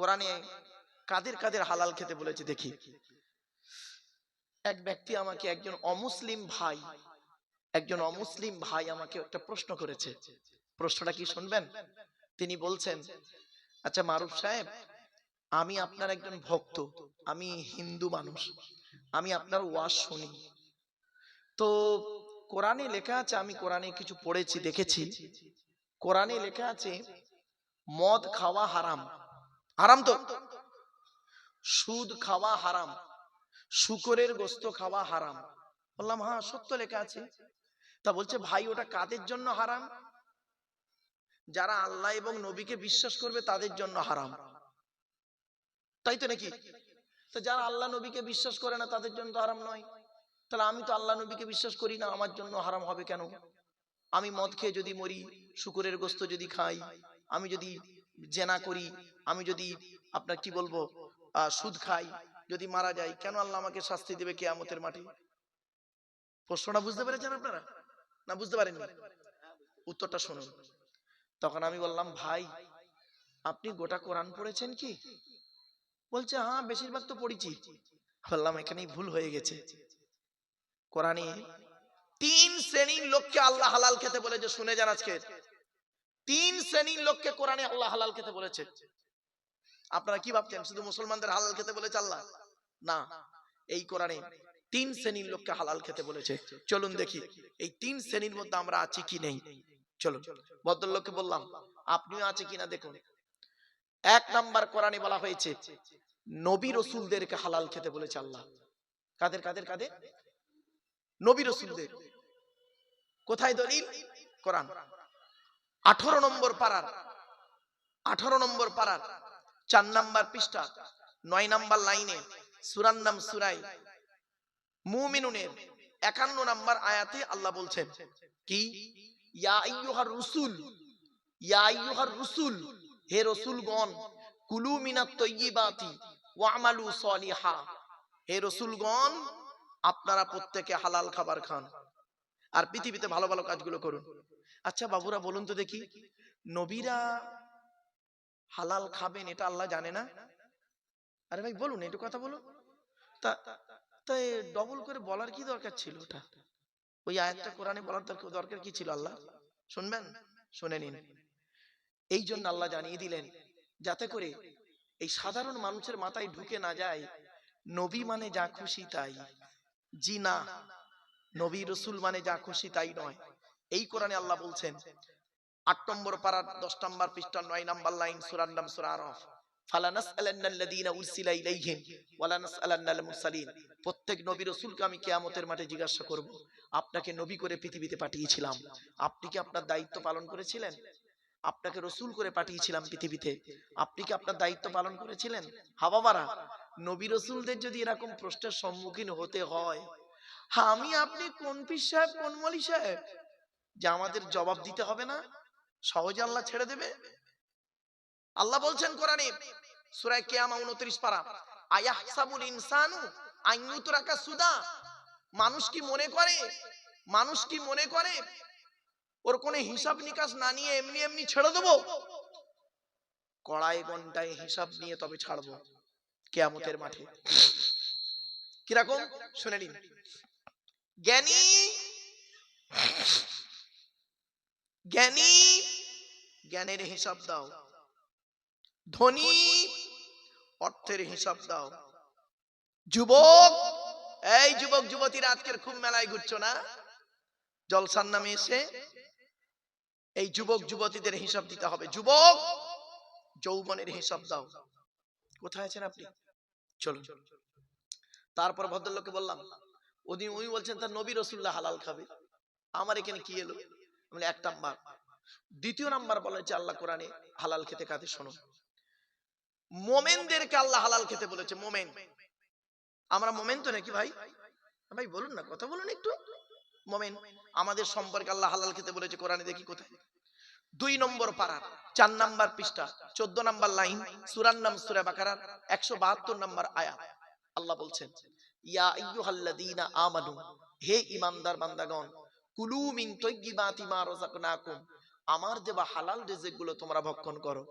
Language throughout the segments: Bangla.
কোরআনে কাদের কাদের হালাল খেতে বলেছে দেখি। এক ব্যক্তি আমাকে, একজন অমুসলিম ভাই আমাকে একটা প্রশ্ন করেছে। প্রশ্নটা কি শুনবেন? তিনি বলছেন, আচ্ছা মারুফ সাহেব, আমি আপনার একজন ভক্ত, আমি হিন্দু মানুষ, আমি আপনার ওয়াজ শুনি। তো কোরআনে লেখা আছে, আমি কোরআনে কিছু পড়েছি, দেখেছি, কোরআনে লেখা আছে মদ খাওয়া হারাম। হারাম তো? সুদ খাওয়া হারাম, শুকরের গোশত খাওয়া হারাম। বললাম হ্যাঁ সত্য লেখা আছে। তা বলছে ভাই ওটা কাদের জন্য হারাম? যারা আল্লাহ এবং নবীকে বিশ্বাস করবে তাদের জন্য হারাম, তাই তো নাকি? তো যারা আল্লাহ নবীকে বিশ্বাস করে না তাদের জন্য তো হারাম নয়। তাহলে আমি তো আল্লাহ নবীকে বিশ্বাস করি না, আমার জন্য হারাম হবে কেন? আমি মদ খেয়ে যদি মরি, শুকরের গোশত যদি খাই, আমি যদি জেনা করি, আমি যদি আপনার কি বলবো সুদ খাই, যদি মারা যাই, কেন আল্লাহ আমাকে শাস্তি দেবে কিয়ামতের মাঠে? প্রশ্নটা বুঝতে পেরেছেন আপনারা না বুঝতে পারেননি? উত্তরটা শুনুন। তখন আমি বললাম ভাই আপনি গোটা কোরআন পড়েছেন কি? বলছে হ্যাঁ বেশিরভাগ তো পড়েছি। বললাম এখানেই ভুল হয়ে গেছে। কোরআনে 3 শ্রেণীর লোককে আল্লাহ হালাল খেতে বলেছে, শুনে যান আজকে। 3 শ্রেণীর লোককে কোরআনে আল্লাহ হালাল খেতে বলেছে। আপনারা কি ভাবছেন শুধু মুসলমানদের হালাল খেতে বলেছে আল্লাহ? না, এই কোরআনে 3 শ্রেণীর লোককে হালাল খেতে বলেছে। চলুন দেখি এই 3 শ্রেণীর মধ্যে আমরা আছি কি নেই। চলুন, ভদ্রলোককে বললাম আপনিও আছে কিনা দেখুন। 1 নাম্বার কোরআনে বলা হয়েছে নবী রাসূলদেরকে হালাল খেতে বলেছে আল্লাহ। কাদের কাদের কাদের? নবী রাসূলদের। কোথায় দলিল? কোরআন 18 নম্বর পারার 4 নাম্বার পৃষ্ঠা 9 নাম্বার লাইনে সূরার নাম সূরা মুমিনুনের 51 নাম্বার আয়াতে আল্লাহ বলছেন কি, ইয়া আইয়ুহার রুসুল, হে রাসূলগণ, কুলু মিনাত তাইয়্যিবাতি ওয়া'মালু সলিহা, হে রাসূলগণ আপনারা প্রত্যেকে হালাল খাবার খান আর পৃথিবীতে ভালো ভালো কাজগুলো করুন। আচ্ছা বাবুরা বলুন তো দেখি, নবীরা হালাল খাবেন এটা আল্লাহ জানে না? আরে ভাই বলুন, একটু কথা বলুন। তা তাই ডবল করে বলার কি দরকার ছিল? ওটা ওই আয়াতটা কোরআনে বলার দরকার কি ছিল? আল্লাহ শুনবেন, শুনে নিন। এই জন্য আল্লাহ জানিয়ে দিলেন যাতে করে এই সাধারণ মানুষের মাথায় ঢুকে না যায় নবী মানে যা খুশি তাই। জি না, নবী রাসূল মানে যা খুশি তাই নয়। এই কোরআনে আল্লাহ বলছেন 8 নম্বর পারা 10 নম্বর পৃষ্ঠা 9 নম্বর লাইন সূরার নাম সূরা আরাফ, ফালানাসআলান্নাল্লাযীনা উরসিলা ইলাইহিম ওয়ালানাসআলান্নাল মুরসালিন। প্রত্যেক নবী রাসূলকে আমি কিয়ামতের মাঠে জিজ্ঞাসা করব, আপনাকে নবী করে পৃথিবীতে পাঠিয়েছিলাম, আপনি কি আপনার দায়িত্ব পালন করেছিলেন? আপনাকে রাসূল করে পাঠিয়েছিলাম পৃথিবীতে, আপনি কি আপনার দায়িত্ব পালন করেছিলেন? হ্যাঁ বাবারা, নবী রাসূলদের যদি এরকম প্রশ্নের সম্মুখীন হতে হয়, আমি আপনি কোন পীর সাহেব কোন মৌলভী সাহেব যে আমাদের জবাব দিতে হবে না? সহজে আল্লাহ ছেড়ে দেবে? আল্লাহ বলছেন কোরআনে সূরা কিয়ামা 29 পারা, আয়াহসাবুল ইনসানু আন ইউতরাকা সুদা, মানুষ কি মনে করে ওর কোনো হিসাব নিকাশ না নিয়ে এমনি এমনি ছেড়ে দেব? কড়াই ঘন্টায় হিসাব নিয়ে তবে ছাড়বো কিয়ামতের মাঠে। কিরকম শুনে নিন। জ্ঞানী জ্ঞানের হিসাব দাও, ধনী অর্থের হিসাব দাও। যুবক, এই যুবক যুবতীরা আজকের খুব মেলায় ঘুরছো না জলসার নামে এসে, এই যুবক যুবতীদের হিসাব দিতে হবে। যুবক যৌবনের হিসাব দাও। কোথায় আছেন আপনি? চলুন। তারপর ভদ্রলোককে বললাম, ওদিন উনি বলছেন তার নবী রাসূলুল্লাহ হালাল খাবে, আমার এখানে কি এলো? বলে 1 নাম্বার। 2 নাম্বার বলেছে আল্লাহ কোরআনে হালাল খেতে কাদের, শোনো, মোমেনদেরকে আল্লাহ হালাল খেতে বলেছে। মোমেন, আমরা মোমেন তো নাকি ভাই? ভাই বলুন না, কথা বলুন একটু। মোমেন, আমাদের সম্পর্কে আল্লাহ হালাল খেতে বলেছে কোরআনে, দেখি কোথায়? 2 নম্বর পারা 4 নাম্বার পৃষ্ঠা 14 নাম্বার লাইন সূরার নাম সূরা বাকারা 172 নাম্বার আয়াত। আল্লাহ বলছেন, ইয়া আইয়ুহাল্লাযীনা আমানু, হে ঈমানদার বান্দাগণ, কুলু মিন তাইয়্যিবাতি মা রাযাকনাকুম, আমার দেওয়া হালাল রিজিকগুলো তোমরা ভক্ষণ করো।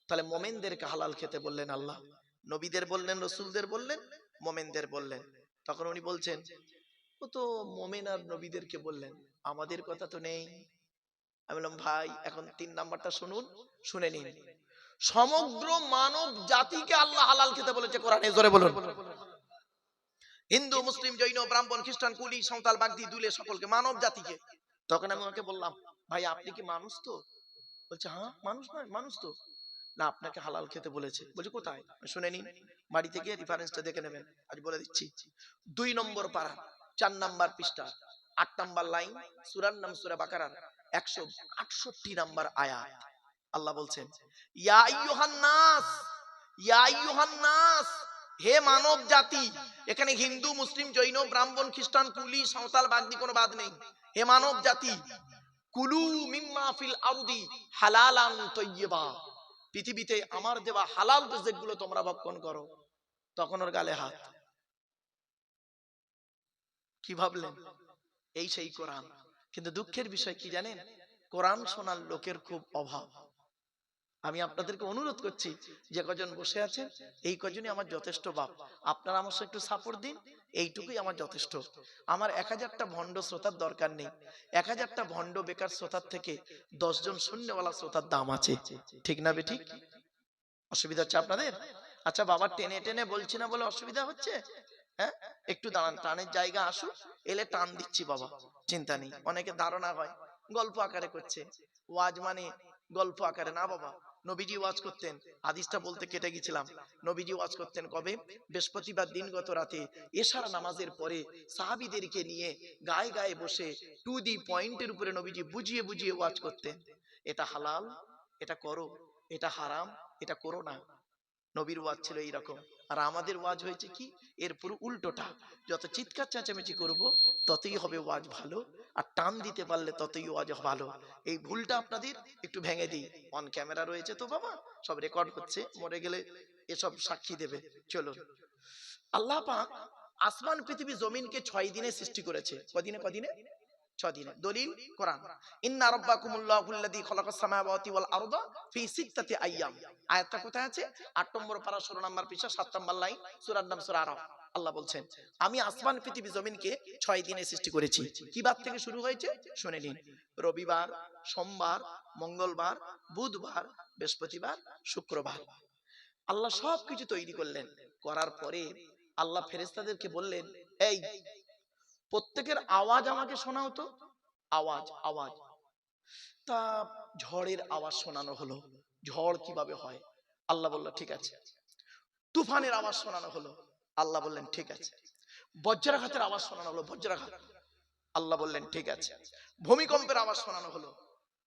তাহলে মোমেনদেরকে হালাল খেতে বললেন আল্লাহ, নবীদের বললেন, রসুলদের বললেন, মোমেনদের বললেন। তখন উনি বলছেন, ও তো মোমেন আর নবীদেরকে বললেন, আমাদের কথা তো নেই। আমি বললাম, ভাই এখন 3 নাম্বারটা শুনুন, শুনে নিন। সমগ্র মানব জাতিকে আল্লাহ হালাল খেতে বলেছে কোরআনে, জোরে বলুন। হিন্দু, মুসলিম, জৈন, ব্রাহ্মণ, খ্রিস্টান, কুলি, সাঁওতাল, বাগদি, দুলে, সকলকে, মানব জাতিকে। তখন আমি ওকে বললাম, ভাই আপনি কি মানুষ তো? বলছে, হ্যাঁ মানুষ, নয় মানুষ তো। না, আপনাকে হালাল খেতে বলেছে। বলছে কোথায়? শুনে নিন, বাড়িতে গিয়ে রেফারেন্সটা দেখে নেবেন, আজ বলে দিচ্ছি। 2 নম্বর পারা, 4 নাম্বার পৃষ্ঠা, 8 নাম্বার লাইন, সূরার নাম সূরা বাকারার 168 নাম্বার আয়াত। আল্লাহ বলছেন, ইয়া আইয়ুহান নাস, ইয়া আইয়ুহান নাস, হে মানব জাতি। এখানে হিন্দু, মুসলিম, জৈন, ব্রাহ্মণ, খ্রিস্টান, কুলি, সাঁওতাল, বাগদি কোনো বাদ নেই। হে মানব জাতি, কুলু মিম্মা ফিল আরদি হালালান তাইয়্যিবা, পৃথিবীতে আমার দেওয়া হালাল রিজিকগুলো তোমরা ভক্ষণ করো। তখন ওর গালে হাত। কি ভাবলেন? এই সেই কোরআন। কিন্তু দুঃখের বিষয় কি জানেন? কোরআন শোনার লোকের খুব অভাব। আমি আপনাদেরকে অনুরোধ করছি, যে কজন বসে আছেন এই কজনই আমার যথেষ্ট বাপ। আপনারা আমার সাথে একটু সাপোর্ট দিন, এইটুকুই আমার যথেষ্ট। আমার 1000টা ভণ্ড শ্রোতার দরকার নেই। 1000টা ভণ্ড বেকার শ্রোতার থেকে 10 জন শূন্যওয়ালা শ্রোতার দাম আছে। ঠিক না বেঠিক? অসুবিধা হচ্ছে আপনাদের? আচ্ছা বাবা, টেনে টেনে বলছি না বলে অসুবিধা হচ্ছে? হ্যাঁ, একটু দাঁড়ান, টানের জায়গা আসুক, এলে টান দিচ্ছি বাবা, চিন্তা নেই। অনেকে ধারণা হয় গল্প আকারে করছে, ওয়াজ মানে গল্প আকারে না বাবা। নবীজি ওয়াজ করতেন, হাদিসটা বলতে কেটে গেছিলাম। নবীজি ওয়াজ করতেন কবে? বৃহস্পতিবার দিনগত রাতে এশার নামাজের পরে সাহাবীদেরকে নিয়ে গায়ে গায়ে বসে টু দি পয়েন্টের উপরে নবীজি বুঝিয়ে বুঝিয়ে ওয়াজ করতেন। এটা হালাল, এটা করো, এটা হারাম, এটা করো না। নবীর ওয়াজ ছিল এইরকম। আর আমাদের ওয়াজ হয়েছে কি? এর পুরো উল্টোটা। যত চিৎকার চেঁচামেচি করব ততই হবে ওয়াজ ভালো, আর টান দিতে পারলে ততই ওয়াজ ভালো। এই ভুলটা আপনাদের একটু ভেঙে দিই। অন ক্যামেরা রয়েছে তো বাবা, সব রেকর্ড হচ্ছে, মরে গেলে এসব সাক্ষী দেবে। চলুন, আল্লাহ পাক আসমান, পৃথিবী, জমিনকে 6 দিনে সৃষ্টি করেছে। কদিনে? কদিনে? 6 দিনে। দলিল কোরআন। ইন্না রাব্বাকুমুল্লাহুল্লাযী খালাকাস সামাওয়াতি ওয়াল আরদা ফি সিত্তাতি আইয়াম। আয়াতটা কোথায় আছে? 8 নম্বর পারা 16 নম্বর পৃষ্ঠা 7 নম্বর লাইন, সূরার নাম সূরা আরাফ। আল্লাহ বলছেন, আমি আসমান, পৃথিবী, জমিনকে 6 দিনে সৃষ্টি করেছি। কি বার থেকে শুরু হয়েছে শুনে নিন। রবিবার, সোমবার, মঙ্গলবার, বুধবার, বৃহস্পতিবার, শুক্রবার। আল্লাহ সবকিছু তৈরি করলেন। করার পরে আল্লাহ ফেরেশতাদেরকে বললেন, এই প্রত্যেকের আওয়াজ আমাকে শোনাও তো। আওয়াজ, আওয়াজ। তা ঝড়ের আওয়াজ শোনানো হলো। ঝড় কিভাবে হয়? আল্লাহ বলল ঠিক আছে। তুফানের আওয়াজ শোনানো হলো। আল্লাহ বললেন ঠিক আছে। বজ্রাঘাতের আওয়াজ শোনানো হলো। বজ্রাঘাত। আল্লাহ বললেন ঠিক আছে। ভূমিকম্পের আওয়াজ শোনানো হলো।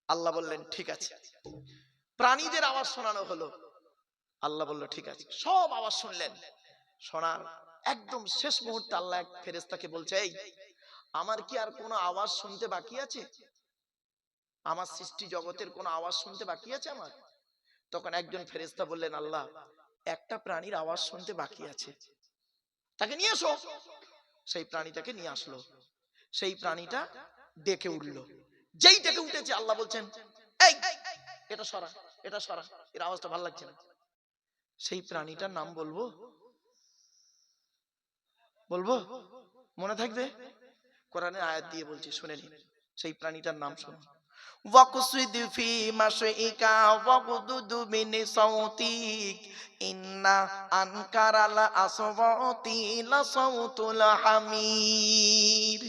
আল্লাহ বললেন ঠিক আছে। প্রাণীদের আওয়াজ শোনানো হলো। আল্লাহ বলল ঠিক আছে। সব আওয়াজ শুনলেন। শোনার একদম শেষ মুহূর্তে আল্লাহ এক ফেরেশতাকে বলছে, এই আমার কি আর কোনো আওয়াজ শুনতে বাকি আছে? আমার সৃষ্টি জগতের কোনো আওয়াজ শুনতে বাকি আছে আমার? তখন একজন ফেরেশতা বললেন, আল্লাহ, একটা প্রাণীর আওয়াজ শুনতে বাকি আছে, তাকে নিয়ে আসো। সেই প্রাণীটাকে নিয়ে আসলো। সেই প্রাণীটা ডেকে উঠলো। যেই ডেকে উঠেছে আল্লাহ বলছেন, এই এটা সরা, এটা সরা, এর আওয়াজটা ভালো লাগছে না। সেই প্রাণীটার নাম বলবো? বলবো? মনে থাকবে? কোরআনের আয়াত দিয়ে বলছি, শুনে নিন। সেই প্রাণীটার নাম শুনুন। ওয়াকসিদ ফি মাশইকা ওয়াগদুদ মিন সাউতিক ইন্না আনকারাল আসওয়াতি লা সাউতুল হামির।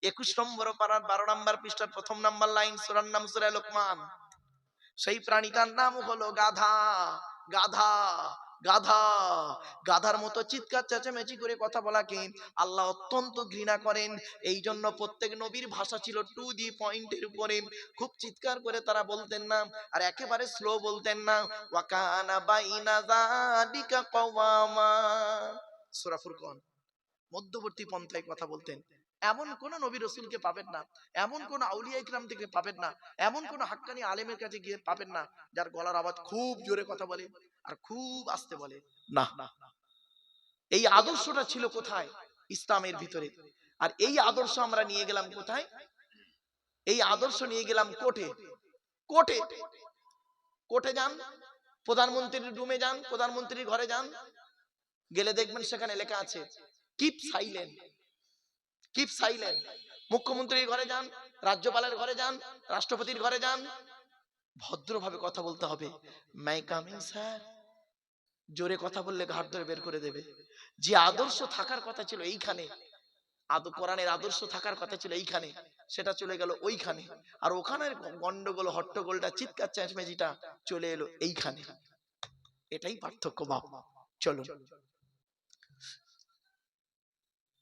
21 নম্বর পারার 12 নম্বর পৃষ্ঠার 1 নম্বর লাইন, সূরার নাম সূরা লোকমান। সেই প্রাণীটার নাম হলো গাধা। গাধা, গাধা। গাধার মতো চিৎকার চেঁচামেচি করে কথা বলাকে আল্লাহ অত্যন্ত ঘৃণা করেন। এই জন্য প্রত্যেক নবীর ভাষা ছিল টু দি পয়েন্টের উপরে। খুব চিৎকার করে তারা বলতেন না, আর একেবারে স্লো বলতেন না। ওয়াকানা বাইনা যালিকা কওয়ামা। সূরা ফুরকান। মধ্যবর্তী পন্থায় কথা বলতেন। এমন কোন নবী রাসূলকে পাবেন না, এমন কোন আউলিয়া ইকরাম থেকে পাবেন না, এমন কোন হাক্কানি আলেমের কাছে গিয়ে পাবেন না যার গলার আওয়াজ খুব জোরে কথা বলে আর খুব আস্তে বলে না। এই আদর্শটা ছিল কোথায়? ইসলামের ভিতরে। আর এই আদর্শ আমরা নিয়ে গেলাম কোথায়? এই আদর্শ নিয়ে গেলাম কোর্টে। কোর্টে, কোর্টে যান, প্রধানমন্ত্রীর রুমে যান, প্রধানমন্ত্রীর ঘরে যান, গেলে দেখবেন সেখানে লেখা আছে কিপ সাইলেন্ট, কিপ সাইলেন্ট। মুখ্যমন্ত্রীর ঘরে যান, রাজ্যপালের ঘরে যান, রাষ্ট্রপতির ঘরে যান, ভদ্রভাবে কথা বলতে হবে। মাই কামিং স্যার। জোরে কথা বললে ঘাট ধরে বের করে দেবে। যে আদর্শ থাকার কথা ছিল এইখানে, কোরআনের আদর্শ থাকার কথা ছিল এইখানে, সেটা চলে গেল ওইখানে। আর ওখানের গন্ডগোল হট্টগোলটা, চিৎকার চেঁচমেচিটা চলে এলো এইখানে। এটাই পার্থক্য বাপ। চলো,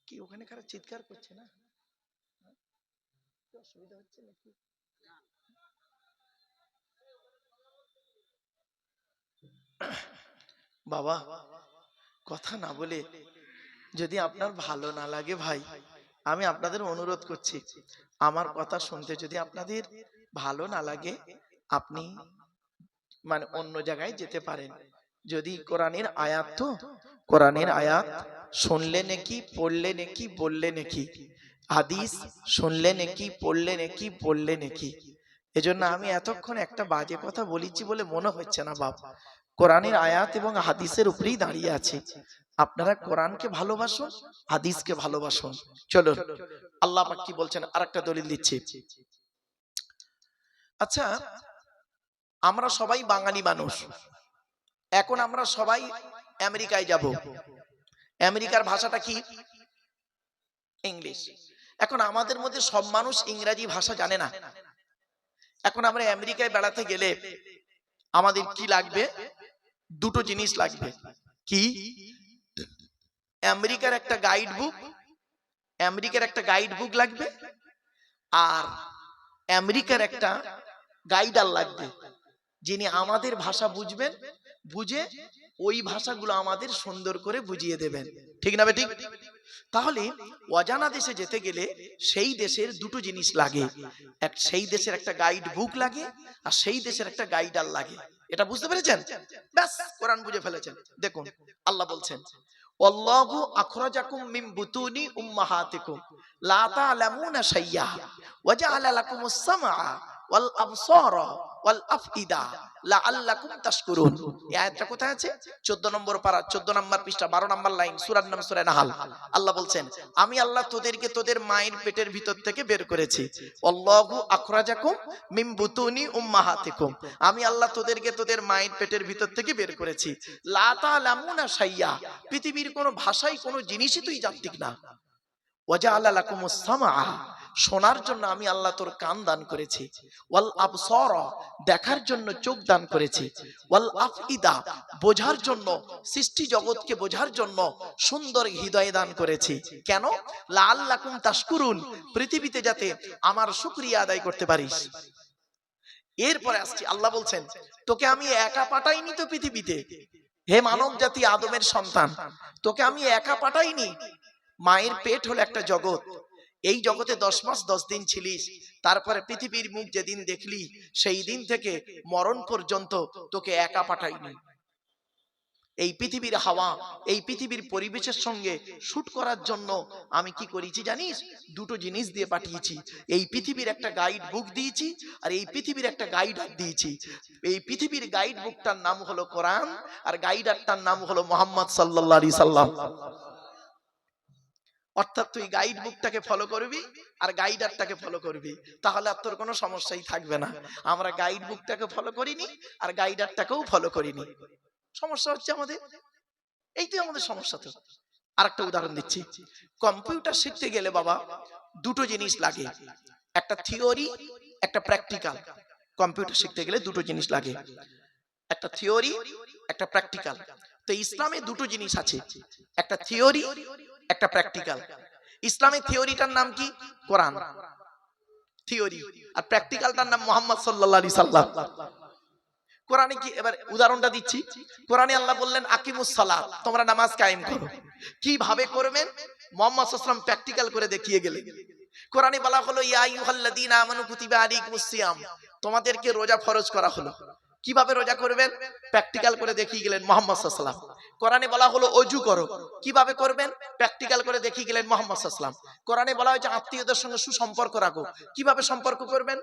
কি ওখানে কারা চিৎকার করছে না? অসুবিধা হচ্ছে নাকি? বাবা কথা না বলে, যদি আপনার ভালো না লাগে ভাই, আমি আপনাদের অনুরোধ করছি, আমার কথা শুনতে যদি আপনাদের ভালো না লাগে, আপনি মানে অন্য জায়গায় যেতে পারেন। যদি কোরআনের আয়াত, তো কোরআনের আয়াত শুনলে নাকি, পড়লে নাকি, বললে নাকি, হাদিস শুনলে নাকি, পড়লে নাকি, বললে নাকি। এজন্য আমি এতক্ষণ একটা বাজে কথা বলেছি বলে মনে হচ্ছে না বাপ। কোরআনের আয়াত এবং হাদিসের উপরেই দাঁড়িয়ে আছে। আপনারা কোরআনকে ভালোবাসুন, হাদিসকে ভালোবাসুন। চলো, আল্লাহ পাক কি বলছেন আরেকটা দলিল দিচ্ছি। আচ্ছা, আমরা সবাই বাঙালি মানুষ। এখন আমরা সবাই আমেরিকায় যাব। আমেরিকার ভাষাটা কি? ইংলিশ। এখন আমাদের মধ্যে সব মানুষ ইংরেজি ভাষা জানে না। এখন আমরা আমেরিকায় বেড়াতে গেলে আমাদের কি লাগবে? দুটো জিনিস লাগবে। কি? আমেরিকার একটা গাইড বুক, আমেরিকার একটা গাইড বুক লাগবে, আর আমেরিকার একটা গাইডার লাগবে, যিনি আমাদের ভাষা বুঝবেন, বুঝে ওই ভাষাগুলো আমাদের সুন্দর করে বুঝিয়ে দেবেন। ঠিক না বেঠিক? তাহলে অজানা দেশে যেতে গেলে সেই দেশের দুটো জিনিস লাগে। সেই দেশের একটা গাইড বুক লাগে, আর সেই দেশের একটা গাইডার লাগে। এটা বুঝতে পেরেছেন? ব্যাস, কোরআন বুঝে ফেলেছেন। দেখুন আল্লাহ বলছেন, আল্লাহু আখরাজাকুম মিন বুতুনি উম্মাহাতিকুম লা তা'লামুনা শাইয়্যা ওয়া জাআলা লাকুমুস সামআ ওয়াল আবসারা ওয়াল আফইদা লাআল্লাকুম তাশকুরুন। এই আয়াতটা কোথায় আছে? 14 নম্বর পারা, 14 নম্বর পৃষ্ঠা, 12 নম্বর লাইন, সূরার নাম সূরা নাহাল। আল্লাহ বলছেন, আমি আল্লাহ তোদেরকে তোদের মায়ের পেটের ভিতর থেকে বের করেছি। আল্লাহু আখরাজাকুম মিন বুতুনি উম্মাহাতিকুম, আমি আল্লাহ তোদেরকে তোদের মায়ের পেটের ভিতর থেকে বের করেছি। লা তা'লামুনা শাইয়্যা, পৃথিবীর কোনো ভাষাই কোনো জিনিসই তুই জানতিক না। ওয়াজআলা লাকুমুস সামআ, শোনার জন্য আমি আল্লাহ তোর কান দান করেছি। ওয়াল আবসারা, দেখার জন্য চোখ দান করেছি। ওয়াল আফইদা, বোঝার জন্য, সৃষ্টি জগৎকে বোঝার জন্য সুন্দর হৃদয় দান করেছি। কেন? লাআল্লাকুম তাশকুরুন, পৃথিবীতে যাতে আমার শুকরিয়া আদায় করতে পারিস। এরপরে আসছি, আল্লাহ বলছেন, তোকে আমি একা পাঠাইনি তো পৃথিবীতে, হে মানব জাতি, আদমের সন্তান, তোকে আমি একা পাঠাইনি। মায়ের পেট হলো একটা জগৎ, এই জগতে 10 মাস 10 দিন ছিলিস, তারপরে পৃথিবীর মুখ যেদিন দেখলি সেই দিন থেকে মরণ পর্যন্ত তোকে একা পাঠাইনি। এই পৃথিবীর হাওয়া, এই পৃথিবীর পরিবেশের সঙ্গে শুট করার জন্য আমি কি করেছি জানিস? দুটো জিনিস দিয়ে পাঠিয়েছি। এই পৃথিবীর একটা গাইড বুক দিয়েছি, আর এই পৃথিবীর একটা গাইডার দিয়েছি। এই পৃথিবীর গাইড বুকটার নাম হলো কোরআন, আর গাইডারটার নাম হলো মুহাম্মদ সাল্লাল্লাহু আলাইহি সাল্লাম। অর্থাৎ তুই গাইড বুকটাকে ফলো করবি আর গাইডারটাকে ফলো করবি, তাহলে আর তোর কোনো সমস্যাই থাকবে না। আমরা গাইড বুকটাকে ফলো করিনি আর গাইডারটাকেও ফলো করিনি। সমস্যা হচ্ছে আমাদের, এইটাই আমাদের সমস্যা। তো আরেকটা উদাহরণ দিচ্ছি। কম্পিউটার শিখতে গেলে বাবা দুটো জিনিস লাগে, একটা থিওরি, একটা প্র্যাকটিক্যাল। কম্পিউটার শিখতে গেলে দুটো জিনিস লাগে, একটা থিওরি, একটা প্র্যাকটিক্যাল। তো ইসলামে দুটো জিনিস আছে, একটা থিওরি, একটা প্র্যাকটিক্যাল। ইসলামের থিওরিটার নাম কি? কোরআন থিওরি, আর প্র্যাকটিক্যালটার নাম মুহাম্মদ সাল্লাল্লাহু আলাইহি সাল্লাম। কোরআনে কি, এবার উদাহরণটা দিচ্ছি। কোরআনে আল্লাহ বললেন আকিমুস সালাত, তোমরা নামাজ কায়েম করো। কিভাবে করবেন? মুহাম্মদ সাল্লাল্লাহু আলাইহি ওয়াসাল্লাম প্র্যাকটিক্যাল করে দেখিয়ে গেলেন। কোরআনে বলা হলো ইয়া আইয়ুহাল্লাযীনা আমানু কুতিবা আলাইকুমুস সিয়াম, তোমাদেরকে রোজা ফরজ করা হলো। কিভাবে রোজা করবেন? প্র্যাকটিক্যাল করে দেখিয়ে গেলেন মুহাম্মদ সাল্লাল্লাহু আলাইহি ওয়াসাল্লাম। কোরআনে বলা হলো অজু করো, কিভাবে করবেন? প্র্যাকটিক্যাল করে দেখিয়ে গেলেন মুহাম্মদ সাল্লাল্লাহু আলাইহি ওয়াসাল্লাম। কোরআনে বলা হয়েছে আত্মীয়দের সঙ্গে সুসম্পর্ক রাখো, কিভাবে সম্পর্ক করবেন?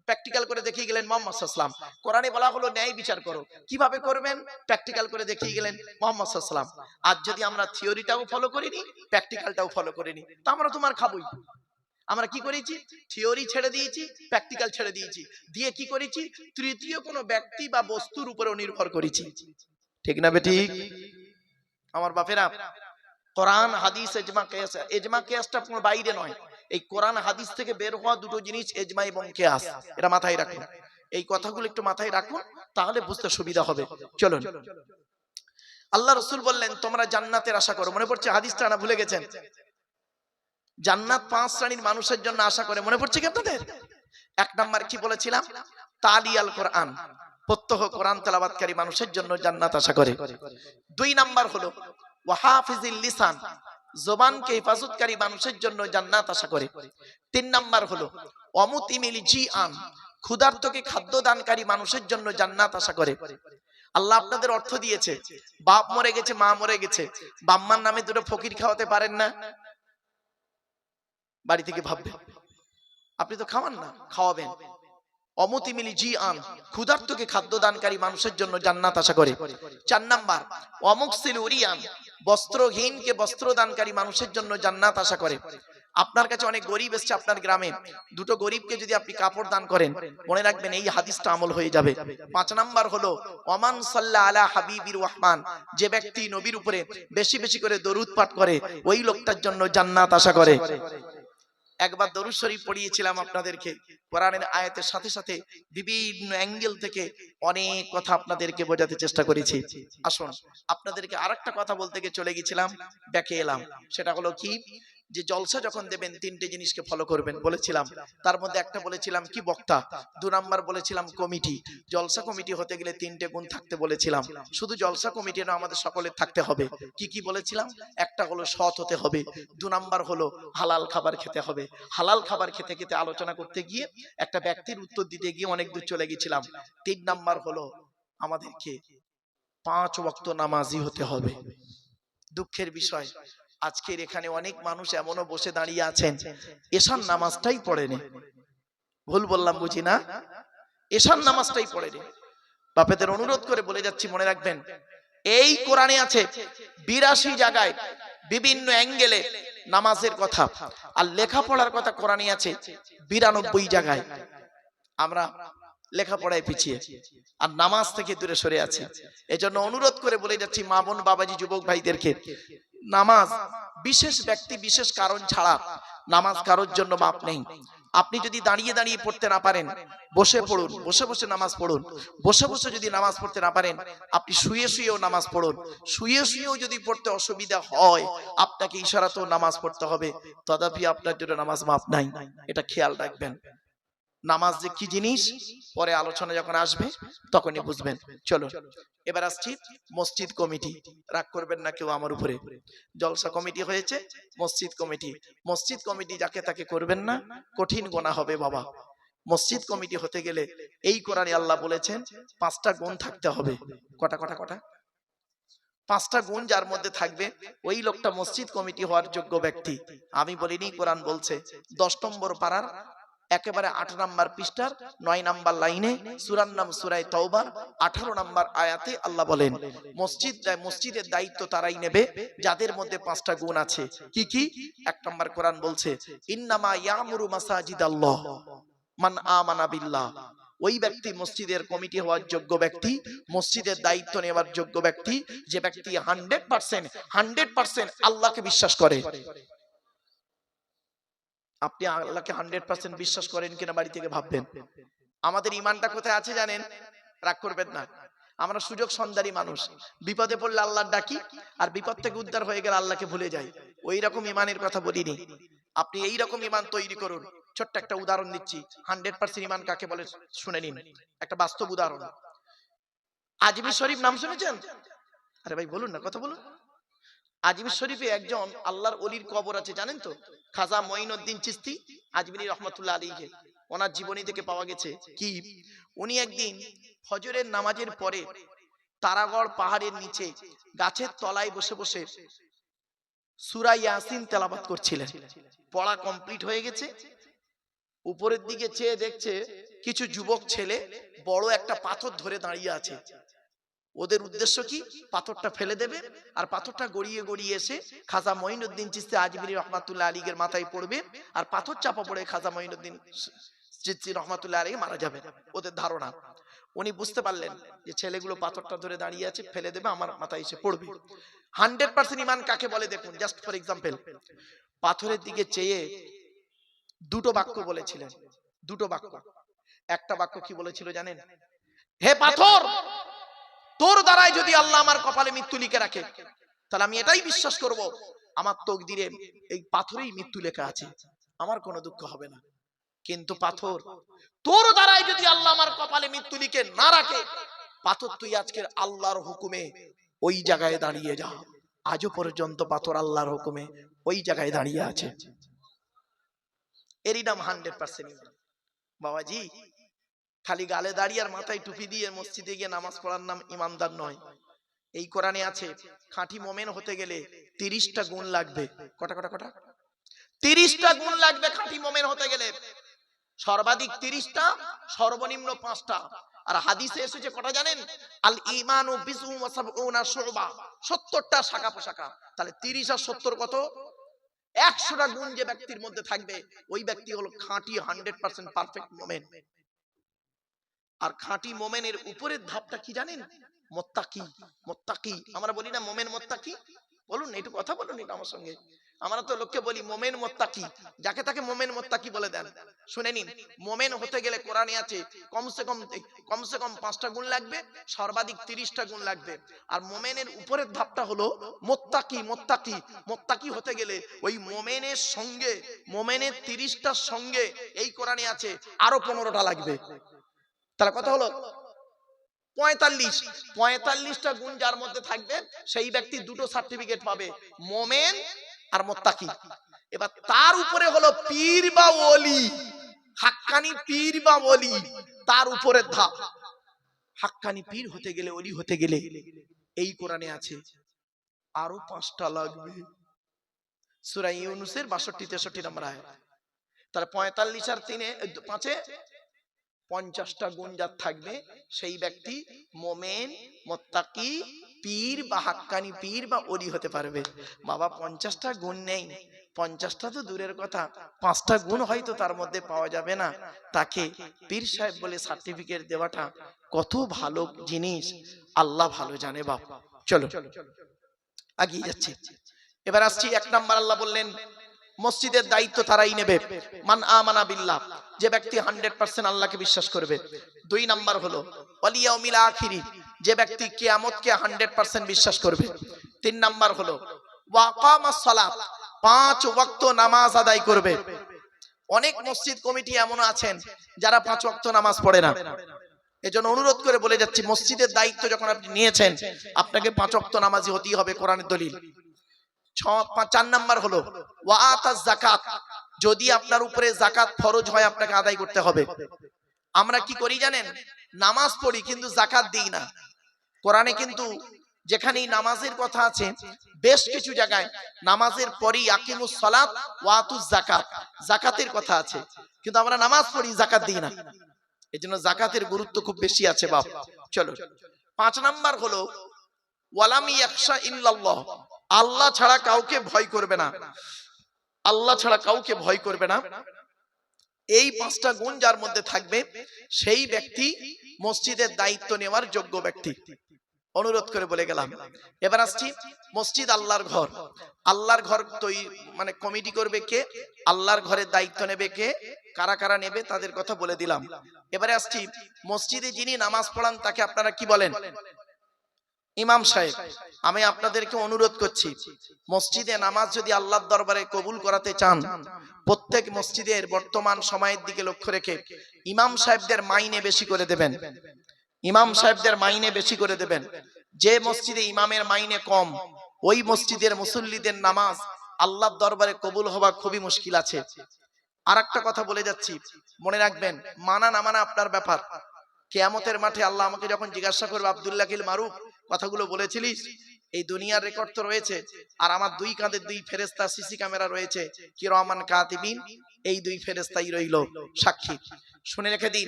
প্র্যাকটিক্যাল করে দেখিয়ে গেলেন মুহাম্মদ সাল্লাল্লাহু আলাইহি ওয়াসাল্লাম। কোরআনে বলা হলো ন্যায় বিচার করো, কিভাবে করবেন? প্র্যাকটিক্যাল করে দেখিয়ে গেলেন মুহাম্মদ সাল্লাল্লাহু আলাইহি ওয়াসাল্লাম। আর যদি আমরা থিওরিটাও ফলো করিনি, প্র্যাকটিক্যালটাও ফলো করিনি, তা আমরা তোমার খাবই। আমরা কি করেছি? থিওরি ছেড়ে দিয়েছি, প্র্যাকটিক্যাল ছেড়ে দিয়েছি, দিয়ে কি করেছি? তৃতীয় কোনো ব্যক্তি বা বস্তুর উপরেও নির্ভর করেছি। ঠিক না বেঠিক? আমার বাপেরা, কোরআন হাদিস ইজমা কিয়াস, ইজমা কিয়াসটা কোনো বাইরে নয়, এই কোরআন হাদিস থেকে বের হওয়া দুটো জিনিস ইজমা এবং কিয়াস, এটা মাথায় রাখুন। এই কথাগুলো একটু মাথায় রাখুন, তাহলে বুঝতে সুবিধা হবে। চলুন, আল্লাহ রাসূল বললেন তোমরা জান্নাতের আশা করো। মনে পড়ছে হাদিসটা না ভুলে গেছেন? জান্নাত 5 শ্রেণীর মানুষের জন্য আশা করে, মনে পড়ছে কি আপনাদের? 1 নাম্বার কি বলেছিলাম? তালি আল কোরআন, প্রত্যহ কোরআন তেলাওয়াতকারী মানুষের জন্য জান্নাত আশা করে। 2 নাম্বার হলো ওয়াহাফিজিল লিসান, জবানকে হেফাজতকারী মানুষের জন্য জান্নাত আশা করে। 3 নাম্বার হলো অমুতিমিল জিআন, ক্ষুধার্তকে খাদ্য দানকারী মানুষের জন্য জান্নাত আশা করে। আল্লাহ আপনাদের অর্থ দিয়েছে, বাপ মরে গেছে, মা মরে গেছে, বাম্মার নামে দুটো ফকির খাওয়াতে পারেন না? বাড়ি থেকে ভাববেন, আপনি তো খাওয়ান না, খাওয়াবেন। অমুতিমিলি জিআন, ক্ষুধার্তকে খাদ্য দানকারী মানুষের জন্য জান্নাত আশা করে। 4 নাম্বার অমুকসিল উরিয়ান, বস্ত্রহীনকে বস্ত্র দানকারী মানুষের জন্য জান্নাত আশা করে। আপনার কাছে অনেক গরিব এসছে আপনার গ্রামে, দুটো গরিবকে যদি আপনি কাপড় দান করেন, মনে রাখবেন এই হাদিসটা আমল হয়ে যাবে। 5 নাম্বার হলো ওমান সাল্লা আলা হাবিবির রহমান, যে ব্যক্তি নবীর উপরে বেশি বেশি করে দরুদ পাঠ করে, ওই লোকটার জন্য জান্নাত আশা করে। একবার দরুদ শরীফ পড়িয়েছিলাম আপনাদেরকে, কোরআনের আয়াতের সাথে সাথে বিভিন্ন অ্যাঙ্গেল থেকে অনেক কথা আপনাদেরকে বোঝাতে চেষ্টা করেছি। আসুন, আপনাদেরকে আরেকটা কথা বলতে গিয়ে চলে গেছিলাম, ব্যাকে এলাম। সেটা হলো কি, যে জলসা যখন দেবেন 3টে জিনিসকে ফলো করবেন বলেছিলাম। তার মধ্যে একটা বলেছিলাম কি, বক্তা। 2 নাম্বার বলেছিলাম কমিটি। জলসা কমিটি হতে গেলে 3টে গুণ থাকতে বলেছিলাম। শুধু জলসা কমিটি না, আমাদের সকলের থাকতে হবে। কি কি বলেছিলাম? একটা হলো সৎ হতে হবে, 2 নাম্বার হলো হালাল খাবার খেতে হবে। হালাল খাবার খেতে খেতে আলোচনা করতে গিয়ে একটা ব্যক্তির উত্তর দিতে গিয়ে অনেক দূর চলে গেছিলাম। 3 নাম্বার হলো আমাদেরকে 5 ওয়াক্ত নামাজি হতে হবে। দুঃখের বিষয়, আজকের এখানে অনেক মানুষ এমনও বসে দাঁড়িয়ে আছেন এশার নামাজটাই পড়েনি। ভুল বললাম বুঝি না? এশার নামাজটাই পড়েনি। বাপেদের অনুরোধ করে বলে যাচ্ছি, মনে রাখবেন এই কোরআনে আছে 82 জায়গায় বিভিন্ন অ্যাঙ্গেলে নামাজের কথা, আর লেখাপড়ার কথা কোরআনে আছে 92 জায়গায়। আমরা লেখাপড়ায় পিছিয়ে আর নামাজ থেকে দূরে সরে আছি। এজন্য অনুরোধ করে বলে যাচ্ছি মা বোন বাবাজি যুবক ভাইদেরকে, নামাজ বিশেষ ব্যক্তি বিশেষ কারণ ছাড়া নামাজ কারোর জন্য মাপ নেই। আপনি যদি দাঁড়িয়ে দাঁড়িয়ে পড়তে না পারেন, বসে পড়ুন, বসে বসে নামাজ পড়ুন। বসে বসে যদি নামাজ পড়তে না পারেন, আপনি শুয়ে শুয়েও নামাজ পড়ুন। শুয়ে শুয়েও যদি পড়তে অসুবিধা হয়, আপনাকে ইশারাতেও নামাজ পড়তে হবে, তথাপি আপনার জন্য নামাজ মাপ নাই। এটা খেয়াল রাখবেন। নামাজ যে কি জিনিস পরে আলোচনা যখন আসবে তখনই বুঝবেন। চলো এবার আসছি মসজিদ কমিটি। রাগ করবেন না কেউ আমার উপরে। জলসা কমিটি হয়েছে, মসজিদ কমিটি। মসজিদ কমিটি যাকে তাকে করবেন না, কঠিন গোনা হবে বাবা। মসজিদ কমিটি হতে গেলে এই কোরআনে আল্লাহ বলেছেন 5টা গুণ থাকতে হবে। কটা কটা কটা? 5টা গুণ যার মধ্যে থাকবে, ওই লোকটা মসজিদ কমিটি হওয়ার যোগ্য ব্যক্তি। আমি বলিনি, কোরআন বলছে। 10 নম্বর পারার একেবারে 8 নাম্বার পৃষ্ঠার 9 নাম্বার লাইনে সূরার নাম সূরা তাওবা 18 নাম্বার আয়াতে আল্লাহ বলেন, মসজিদের দায়িত্ব তারাই নেবে যাদের মধ্যে 5টা গুণ আছে। কি কি? 1 নাম্বার কোরআন বলছে ইন্নামা ইয়ামুরু মাসাজিদাল্লাহ মান আমানা বিল্লাহ। ওই ব্যক্তি মসজিদের কমিটি হওয়ার যোগ্য ব্যক্তি, মসজিদের দায়িত্ব নেওয়ার যোগ্য ব্যক্তি, যে ব্যক্তি 100% আল্লাহকে বিশ্বাস করে। আপনি আল্লাহকে 100% বিশ্বাস করেন কিনা বাড়ি থেকে ভাববেন। আমাদের ঈমানটা কোথায় আছে জানেন? রাগ করবেন না, আমরা সুযোগ সন্ধানী মানুষ। বিপদে পড়লে আল্লাহর ডাকি, আর বিপদ থেকে উদ্ধার হয়ে গেলে আল্লাহকে ভুলে যাই। ওই রকম ঈমানের কথা বলিনি। আপনি এই রকম ঈমান তৈরি করুন। ছোট্ট একটা উদাহরণ দিচ্ছি, 100% ঈমান কাকে বলে শুনে নিন। একটা বাস্তব উদাহরণ, আজমির শরীফ নাম শুনেছেন? আরে ভাই বলুন না, কথা বলুন। আজমির শরীফে একজন আল্লাহর ওলির কবর আছে, জানেন তো? খাজা মঈনুদ্দিন চিশতি আজমিরি রহমাতুল্লাহ আলাইহি। ওনার জীবনী থেকে পাওয়া গেছে কি, উনি একদিন ফজরের নামাজের পরে তারাগড় পাহাড়ের নিচে গাছের তলায় বসে বসে সূরা ইয়াসিন তেলাওয়াত করছিলেন। পড়া কমপ্লিট হয়ে গেছে, উপরের দিকে চেয়ে দেখছে কিছু যুবক ছেলে বড় একটা পাথর ধরে দাঁড়িয়ে আছে। ওদের উদ্দেশ্য কি? পাথরটা ফেলে দেবে আর পাথরটা গড়িয়ে গড়িয়ে এসে খাজা মঈনুদ্দিন চিশতি আজমিরি রহমাতুল্লাহ আলাইহির মাথায় পড়বে আর পাথর চাপা পড়ে খাজা মঈনুদ্দিন চিশতি রহমাতুল্লাহ আলাইহি মারা যাবে, ওদের ধারণা। উনি বুঝতে পারলেন যে ছেলেগুলো পাথরটা ধরে দাঁড়িয়ে আছে, ফেলে দেবে, আমার মাথায় এসে পড়বে। 100% ঈমান কাকে বলে দেখুন, জাস্ট ফর এক্সাম্পল। পাথরের দিকে চেয়ে দুটো বাক্য বলেছিলেন, দুটো বাক্য। একটা বাক্য কি বলেছিল জানেন? হে পাথর, তোর দ্বারাই যদি আল্লাহ আমার কপালে মৃত্যু লিখে রাখে তাহলে আমি এটাই বিশ্বাস করব আমার তকদিরে এই পাথরেই মৃত্যু লেখা আছে, আমার কোনো দুঃখ হবে না। কিন্তু পাথর, তোর দ্বারাই যদি আল্লাহ আমার কপালে মৃত্যু লিখে না রাখে, পাথর তুই আজকের আল্লাহর হুকুমে ওই জায়গায় দাঁড়িয়ে যা। আজও পর্যন্ত পাথর আল্লাহর হুকুমে ওই জায়গায় দাঁড়িয়ে আছে। এরই নাম 100% ঈমান। বাবাজি, খালি গালে দাঁড়িয়ে আর মাথায় টুপি দিয়ে মসজিদে গিয়ে নামাজ পড়ার নাম ইমানদার নয়। এই কোরআনে আছে খাঁটি মোমেন হতে গেলে 30টা গুণ লাগবে। কটা কটা কটা? 30টা গুণ লাগবে খাঁটি মোমেন হতে গেলে। সর্বাধিক 30টা, সর্বনিম্ন 5টা। আর হাদিসে এসেছে কটা জানেন? আল ঈমানু বিসউন ওয়া সাবউনা শুবা, 70টা শাখা পোশাখা। তাহলে 30 আর 70 কত? 100টা গুণ যে ব্যক্তির মধ্যে থাকবে ওই ব্যক্তি হলো খাঁটি 100% পারফেক্ট মোমেন। আর খাঁটি মোমেনের উপরের ধাপটা কি জানেন? মুত্তাকি। মুত্তাকি আমরা বলি না মোমেন মুত্তাকি? বলুন একটু কথা বলুন এটা আমার সঙ্গে। আমরা তো লোককে বলি মোমেন মুত্তাকি, যাকে তাকে মোমেন মুত্তাকি বলে দেন। শুনে নিন, মোমেন হতে গেলে কোরআনে আছে কমসে কম 5টা গুণ লাগবে, সর্বাধিক 30টা গুণ লাগবে। আর মোমেনের উপরের ধাপটা হলো মুত্তাকি। মুত্তাকি মুত্তাকি হতে গেলে ওই মোমেনের সঙ্গে, মোমেনের 30টার সঙ্গে এই কোরআনে আছে আরো 15টা লাগবে। তাহলে কত হলো? 45টা গুণ যার মধ্যে থাকবে সেই ব্যক্তি দুটো সার্টিফিকেট পাবে, মোমেন আর মুত্তাকি। এবার তার উপরে হলো পীর বা ওলি, হাক্কানি পীর বা ওলি, তার উপরের ধাপ। হাক্কানি পীর হতে গেলে, ওলি হতে গেলে এই কোরআনে আছে আরো 5টা লাগবে। সূরা ইউনূসের 62-63 নম্বর আয়াত। তাহলে 45 আর 5-এ 50টা গুণ যার থাকবে সেই ব্যক্তি মোমেন, মুত্তাকি, পীর বা হাক্কানি পীর বা ওলি হতে পারবে। বাবা 50টা গুণ নেই, 50টা তো দূরের কথা, 5টা গুণ হয়তো তার মধ্যে পাওয়া যাবে না, তাকে পীর সাহেব বলে সার্টিফিকেট দেওয়াটা কত ভালো জিনিস আল্লাহ ভালো জানে। বাপ চলো এগিয়ে যাচ্ছি। এবার আসছি 1 নাম্বার। আল্লাহ বললেন মসজিদের দায়িত্ব তারাই নেবে, মান আমানা বিল্লাহ, যে ব্যক্তি 100% আল্লাহকে বিশ্বাস করবে। 2 নাম্বার হলো ওয়াল ইয়াউমিল আখিরি, যে ব্যক্তি কিয়ামতকে 100% বিশ্বাস করবে। 3 নাম্বার হলো ওয়া আকামাস সালাত, 5 ওয়াক্ত নামাজ আদায় করবে। অনেক মসজিদ কমিটি এমন আছেন যারা 5 ওয়াক্ত নামাজ পড়ে না। এজন্য অনুরোধ করে বলে যাচ্ছি, মসজিদের দায়িত্ব যখন আপনি নিয়েছেন আপনাকে 5 ওয়াক্ত নামাজি হতেই হবে, কোরআনের দলিল। 4 নাম্বার হলো ওয়া আতাজ যাকাত, যদি আপনার উপরে যাকাত ফরজ হয় আপনাকে আদায় করতে হবে। আমরা কি করি জানেন? নামাজ পড়ি কিন্তু যাকাত দিই না। কোরআনে কিন্তু যেখানেই নামাজের কথা আছে বেশ কিছু জায়গায় নামাজের পরেই আকিমুস সালাত ওয়া আতুজ যাকাত, যাকাতের কথা আছে, কিন্তু আমরা নামাজ পড়ি যাকাত দিই না। এজন্য যাকাতের গুরুত্ব খুব বেশি আছে বাপ। চলো 5 নাম্বার হলো ওয়ালাম ইয়াখশা ইল্লাল্লাহ, আল্লাহ ছাড়া কাউকে ভয় করবে না। আল্লাহ ছাড়া কাউকে ভয় করবে না। এই 5টা গুণ যার মধ্যে থাকবে সেই ব্যক্তি মসজিদের দায়িত্ব নেওয়ার যোগ্য ব্যক্তি। অনুরোধ করে বলে গেলাম। এবার আসছি মসজিদ আল্লাহর ঘর। আল্লাহর ঘর মানে কমিটি করবে কে? আল্লাহর ঘরের দায়িত্ব নেবে কে? কারা কারা নেবে তাদের কথা বলে দিলাম। এবারে আসছি মসজিদে যিনি নামাজ পড়ান তাকে আপনারা কি বলেন? ইমাম সাহেব। আমি আপনাদেরকে অনুরোধ করছি, মসজিদে নামাজ যদি আল্লাহর দরবারে কবুল করাতে চান, প্রত্যেক মসজিদের বর্তমান সময়ের দিকে লক্ষ্য রেখে ইমাম সাহেবদের মাইনে বেশি করে দেবেন। ইমাম সাহেবদের মাইনে বেশি করে দেবেন। যে মসজিদে ইমামের মাইনে কম ওই মসজিদের মুসল্লিদের নামাজ আল্লাহর দরবারে কবুল হওয়া খুবই মুশকিল আছে। আর একটা কথা বলে যাচ্ছি, মনে রাখবেন, মানা না মানা আপনার ব্যাপার। কিয়ামতের মাঠে আল্লাহ আমাকে যখন জিজ্ঞাসা করবে আব্দুল্লাহ কিল মারুফ, কথাগুলো বলেছিলিস, এই দুনিয়ার রেকর্ড তো রয়েছে, আর আমার দুই কাঁধে দুই ফেরেশতা সিসি ক্যামেরা রয়েছে, কিরামান কাতিবিন, এই দুই ফেরেশতাই রইল সাক্ষী। শুনে রেখে দিন,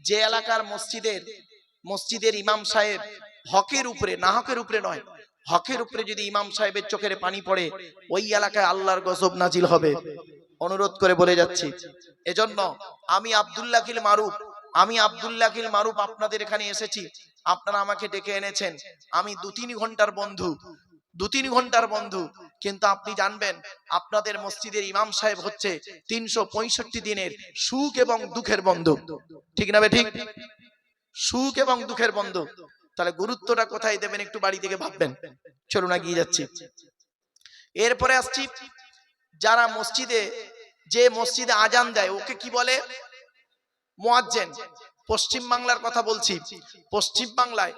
যে এলাকার মসজিদের ইমাম সাহেব হকের উপরে, না হকের উপরে নয়, হকের উপরে যদি ইমাম সাহেবের চোখের পানি পড়ে, ওই এলাকায় আল্লাহর গজব নাজিল হবে। অনুরোধ করে বলে যাচ্ছি, এজন্য আমি আব্দুল্লাহ কিল মারুফ আপনাদের এখানে এসেছি, আপনারা আমাকে ডেকে এনেছেন, আমি 2-3 ঘন্টার বন্ধু, কিন্তু আপনি জানবেন আপনাদের মসজিদের ইমাম সাহেব হচ্ছে 365 দিনের সুখ এবং দুঃখের বন্ধু। ঠিক না ঠিক? সুখ এবং দুঃখের বন্ধু। তাহলে গুরুত্বটা কোথায় দেবেন একটু বাড়ি থেকে ভাববেন। চলুন এগিয়ে যাচ্ছি। এরপরে আসছি, যারা মসজিদে আজান দেয় ওকে কি বলে? মুয়াজ্জিন। পশ্চিম বাংলার কথা বলছি, পশ্চিম বাংলায়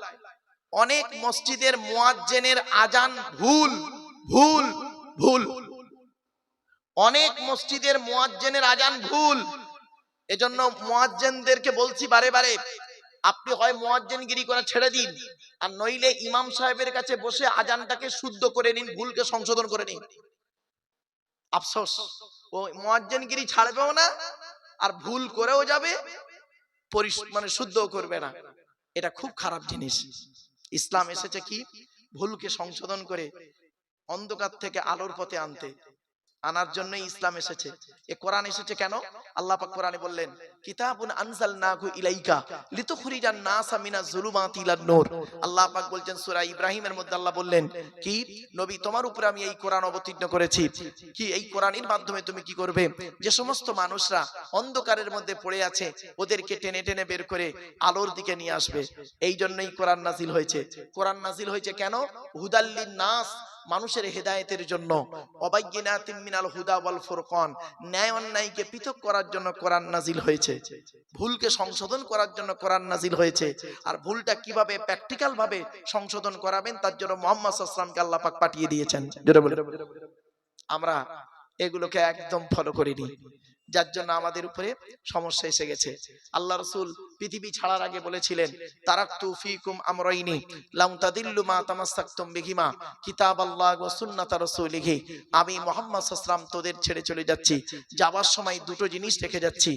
অনেক মসজিদের মুয়াজ্জিনের আজান ভুল ভুল ভুল, অনেক মসজিদের মুয়াজ্জিনের আজান ভুল। এজন্য মুয়াজ্জিনদেরকে বলছি বারে বারে, আপনি হয় মুয়াজ্জিনগিরি করা ছেড়ে দিন, আর নইলে ইমাম সাহেবের কাছে বসে আজানটাকে শুদ্ধ করে নিন, ভুলকে সংশোধন করে নিন। আফসোস, ও মুয়াজ্জিনগিরি ছাড়বেও না, আর ভুল করেও যাবে, মানে শুদ্ধও করবে না। এটা খুব খারাপ জিনিস। ইসলাম এসেছে কি? ভুলকে সংশোধন করে অন্ধকার থেকে আলোর পথে আনার জন্যই ইসলাম এসেছে। এ কোরআন এসেছে কেন? আল্লাহ পাক কোরআনে বললেন, কিতাবুন আনজালনাহু ইলাইকা লিতুখরিজান নাসা মিনাজ যুলুমাতি ইলান নূর। আল্লাহ পাক বলছেন সূরা ইব্রাহিমের মধ্যে, আল্লাহ বললেন কি, নবী তোমার উপরে আমি এই কোরআন অবতীর্ণ করেছি, কি এই কোরআনের মাধ্যমে তুমি কি করবে? যে সমস্ত মানুষরা অন্ধকারের মধ্যে পড়ে আছে ওদেরকে টেনে টেনে বের করে আলোর দিকে নিয়ে আসবে। এই জন্যই কোরআন নাজিল হয়েছে। কোরআন নাজিল হয়েছে কেন? হুদাল্লিন নাস, মানুষের হেদায়েতের জন্য, অবায়্যিনাতিন মিনাল হুদা ওয়াল ফুরকান, ন্যায় অন্যায়কে পৃথক করার জন্য কোরআন নাজিল হয়েছে, ভুলকে সংশোধন করার জন্য কোরআন নাজিল হয়েছে। আর ভুলটা কিভাবে প্র্যাকটিক্যাল ভাবে সংশোধন করাবেন তার জন্য মুহাম্মদ সাল্লাল্লাহু আলাইহি ওয়াসাল্লামকে আল্লাহ পাক পাঠিয়ে দিয়েছেন। আমরা এগুলোকে একদম ফলো করিনি, যার জন্য আমাদের উপরে সমস্যা এসে গেছে। আল্লাহ রাসূল পৃথিবী ছাড়ার আগে বলেছিলেন, তারাকতু ফীকুম আমরাইনি লাম তাদিল্লু মা তামাসসাকতুম বিহিমা কিতাবাল্লাহ ওয়া সুন্নাতা রাসূলিহি। আমি মুহাম্মদ সাল্লাল্লাহু আলাইহি ওয়াসাল্লাম তোদের ছেড়ে চলে যাচ্ছি, যাওয়ার সময় দুটো জিনিস রেখে যাচ্ছি।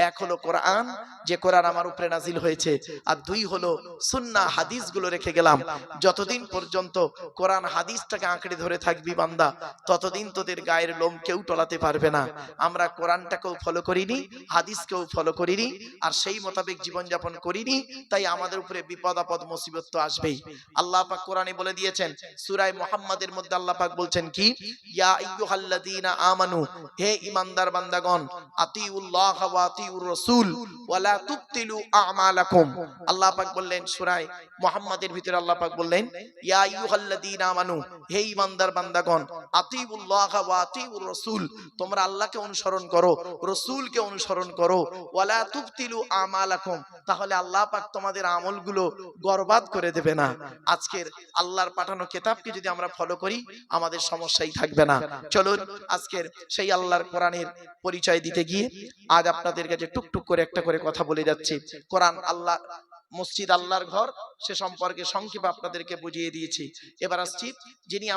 এক হলো কোরআন, যে কোরআন আমার উপরে নাজিল হয়েছে, আর দুই হলো সুন্নাহ, হাদিসগুলো রেখে গেলাম। যতদিন পর্যন্ত কোরআন হাদিসটাকে আঁকড়ে ধরে থাকবি বান্দা, ততদিন তোদের গায়ের লোম কেউ টলাতে পারবে না। আমরা কোরআনটা ফলো করিনি, হাদিসকেও ফলো করিনি, আর সেই মোতাবেক জীবনযাপন করিনি, তাই আমাদের উপরে বিপদ আপদ মুসিবত তো আসবেই। আল্লাহ পাক কোরআনে বলে দিয়েছেন, সূরা মুহাম্মাদের মধ্যে আল্লাহ পাক বলছেন কি, ইয়া আইয়ুহাল্লাযীনা আমানু, হে ঈমানদার বান্দাগণ, আতিউল্লাহ ওয়া আতিউর রাসূল ওয়া লা তুবতিলু আমালাকুম। আল্লাহ পাক বললেন সূরা মুহাম্মাদের ভিতরে, আল্লাহ পাক বললেন, ইয়া আইয়ুহাল্লাযীনা আমানু, হে ঈমানদার বান্দাগণ, আতিউল্লাহ ওয়া আতিউর রাসূল, তোমরা আল্লাহকে অনুসরণ করো, রাসূলকে অনুসরণ করো, ওয়ালা তুবতিলু আমালাকুম, তাহলে আল্লাহ পাক তোমাদের আমলগুলো বরবাদ করে দেবে না। আজকের আল্লাহর পাঠানো কিতাবকে যদি আমরা ফলো করি, আমাদের সমস্যাই থাকবে না। চলুন আজকের সেই আল্লাহর কোরআনের পরিচয় দিতে গিয়ে আজ আপনাদের কাছে টুকটুক করে একটা করে কথা বলে যাচ্ছি। কোরআন আল্লাহ, মসজিদ আল্লাহর ঘর, সে সম্পর্কে সংক্ষেপে আপনাদেরকে বুঝিয়ে দিয়েছি। এবার আসছি যিনি